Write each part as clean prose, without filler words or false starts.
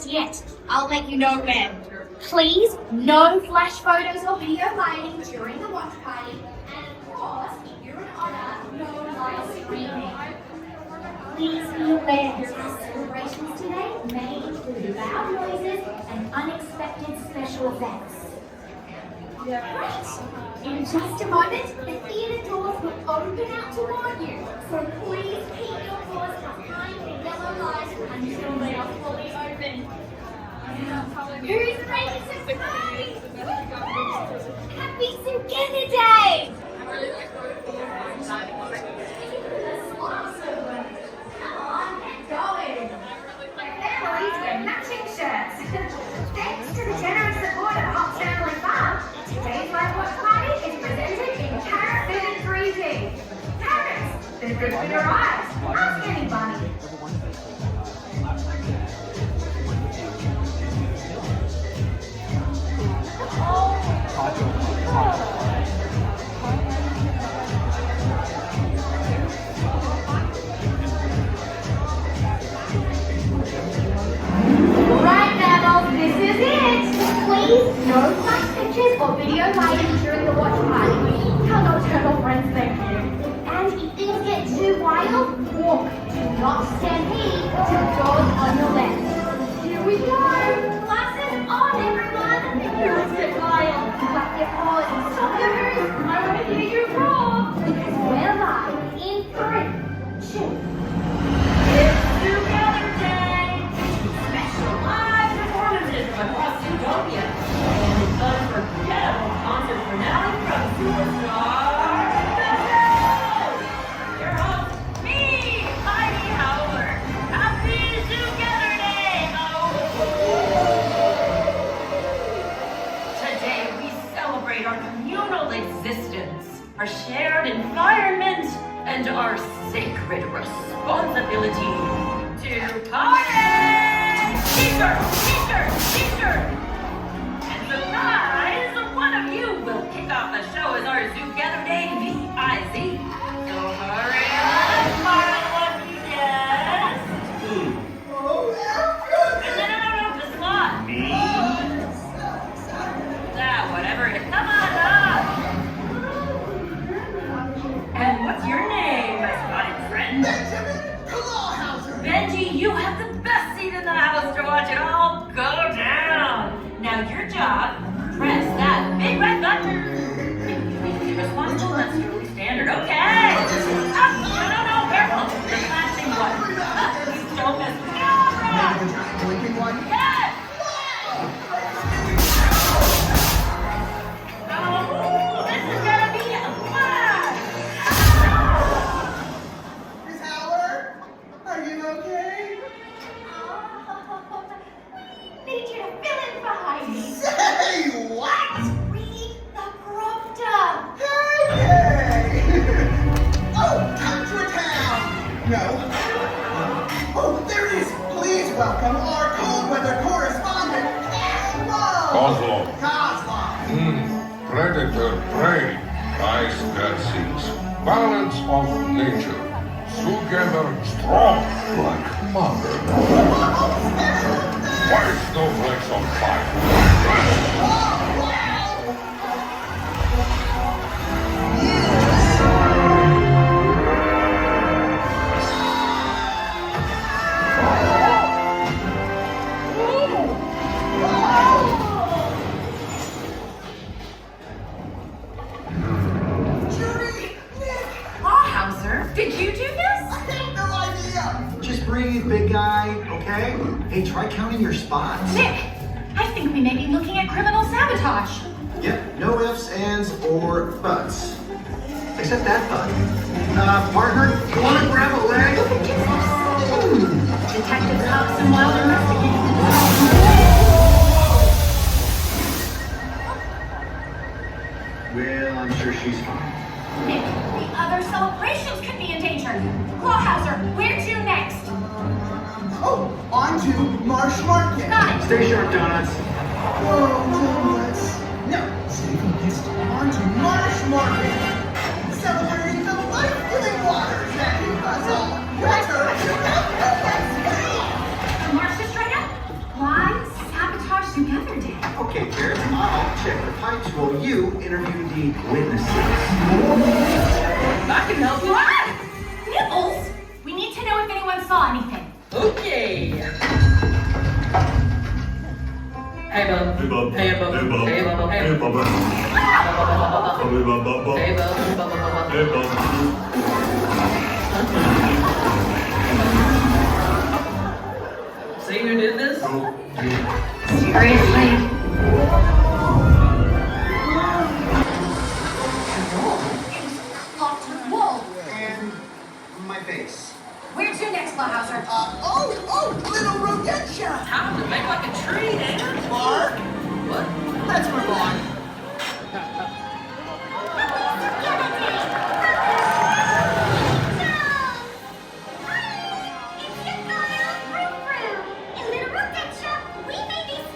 yet. I'll let you know when. Please, no flash photos or video lighting during the watch party. And of course, if you're an honor, no live streaming. Please be aware that our celebrations today may include loud noises and unexpected special effects. Right. In just a moment, the theatre doors will open out toward you. So please keep your paws behind the yellow light until they are fully open. Who's ready to play? Happy Zoogether Day! Come on, get going. Families wear matching shirts. Thanks to the generous support of Walt's Family Farm, today's live watch party is presented in carrot food 3D. Carrots, they're good for your eyes. Ask anybody. Right, Gazelle, this is it. Please, no flash pictures or video lighting during the watch party. Tell your turtle friends thank you. And if things get too wild, walk. Do not stampede to the doors on your left. Here we go. Glasses on, everyone. Let's get wild. Clap your paws and stop your moves. I want to hear you roar. Because we're live in 3, 2. It's Zoogether Day. Special live performances from across Zootopia. And an unforgettable concert finale from superstar Gazelle. Your host, me, Heidi Howard. Happy Zoogether Day! Today we celebrate our communal existence, our shared environment, and our sacred responsibility to party! T-shirt! T-shirt! T-shirt! And surprise! One of you will kick off the show as our Zoogether Day VIZ. So hurry up, my lucky guest! Oh, No, the slot. me? Whatever it is. Come on up! And what's your name, my spotted friend? Benjamin Clawhauser! Benji, you have the best seat in the house to watch it all go down. Now your job, press that big red button. Be responsible, that's totally standard. Okay. No, careful. The flashing one. Don't miss the camera. Blinking one? Yes. Oh, this is gonna be a blast. Miss Howard? Are you okay? Need you to fill in for Heidi. Say what? Read the prompter. Hey! Oh, come to a town! No. Oh, there it is! Please welcome our cold weather correspondent, Gazelle. Gazelle. Predator, prey, ice species, balance of nature, together strong like mother. White snowflakes on fire. Clawhauser, did you do this? I have no idea! Just breathe, big guy, okay? Hey, try counting your spots. Nick, I think we may be looking at criminal sabotage. Yep, no ifs, ands, or buts. Except that button. Partner, you want to grab a leg? Detectives Cox and Wild investigating. Well, I'm sure she's fine. Nick, the other celebrations could be in danger. Clawhauser, where to next? Oh, on to Marsh Market. Got it. Stay sharp, donuts. Whoa, donuts. No, stay focused. On to Marsh Market. Celebrating the life-giving waters that keep us all better. The marsh is straight up. Why? Zoogether Day. Okay, Carrot, I'll check the pipes while you interview the witnesses. I can help you. What? Nibbles? We need to know if anyone saw anything. Okay. Hey, Bub. Hey, Bub. Hey, Bub. Hey, Bub. Hey, Bub. Hey, Bub. Hey, Bub. Hey, Bub. Hey, Bub. See who did this? Seriously? Locked with Walt. And my face. Where to next, Clawhauser? Little Rogetcha! Time to make like a tree, man. Mark, What? let's move on.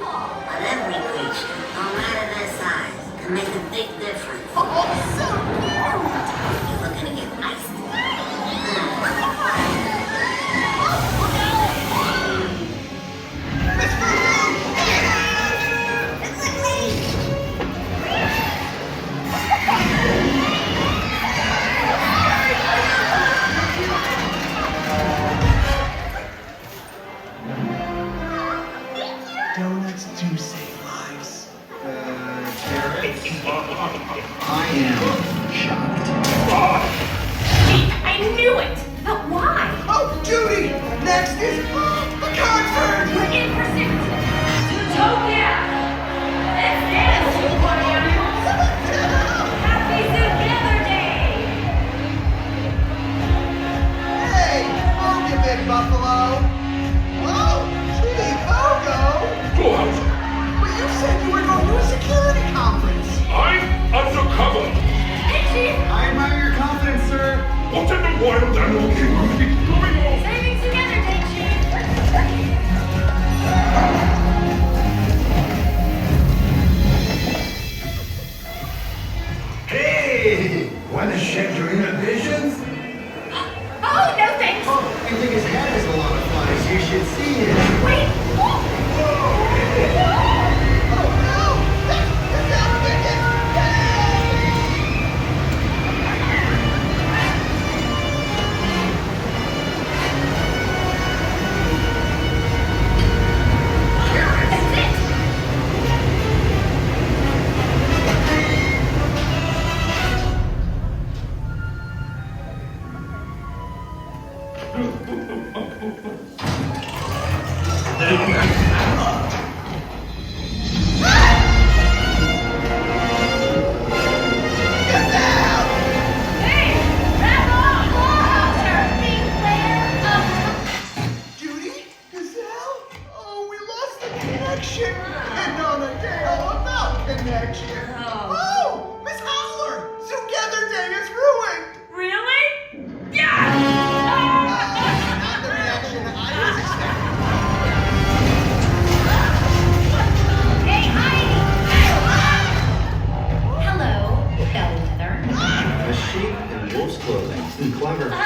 But every creature, no matter their size, can make a big difference. Oh, so cute! You're looking to get iced. Miss Boo-Boo! Donuts do save lives. Carrot, I am shocked. I knew it! But why? Oh, Judy! Next is the concert! We're in pursuit! Zootopia! Let's dance, you party animals! Happy Zoogether Day! Hey, move you big buffalo! Oh, gee, Bogo! Clawhauser, But you said you were going to a security conference! I'm undercover. Hey, Chief! I admire your confidence, sir. What in the wild animal kingdom is going on? Saving Zoogether Day, Chief! Hey! Wanna shed your inhibitions? Oh, no thanks! Oh, you think his head is a lot of flies? You should see it. Wait! Oh, no! That's Gazelle Chicken! That's it! Hey! Wrap on! Clawhauser! Big player! Judy? Gazelle? Oh, we lost the connection! And on a day all about connection! Oh, Miss Howler! Zoogether Day is ruined! Really? Yeah! Not the reaction I was expecting. Hey, Heidi! Hello, Bellwether. A sheep in wolf's clothing. Clever. Oh,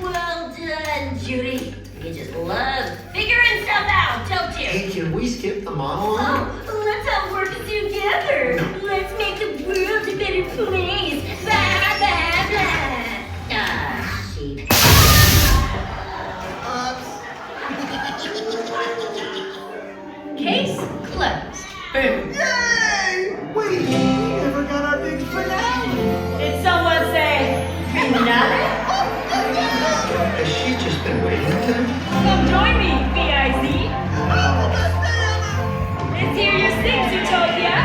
well done, Judy. You just love figuring stuff out, don't you? Hey, can we skip the monologue? Oh, let's all work together. Let's make the world a better place. Blah, blah, blah. Ah, sheep. Case closed. Boom. Yay! We never got our big finale! Did someone say finale? Has she just been waiting for them? Come join me, B.I.Z. Oh, best day ever! Let's hear you sing, Zootopia.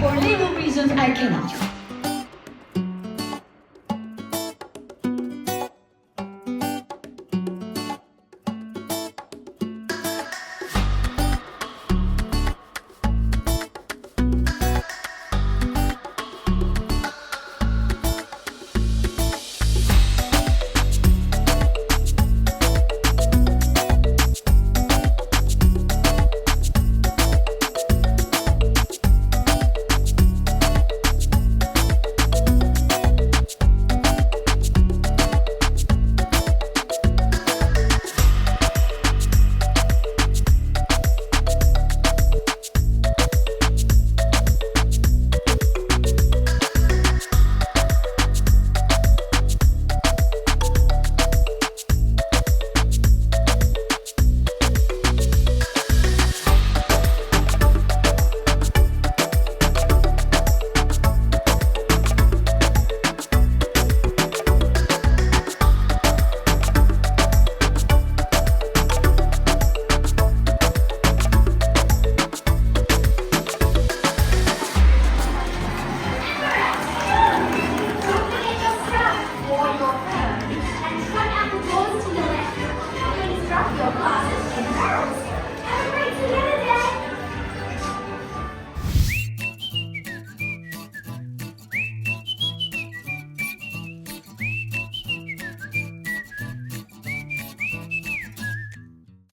For legal reasons, I cannot.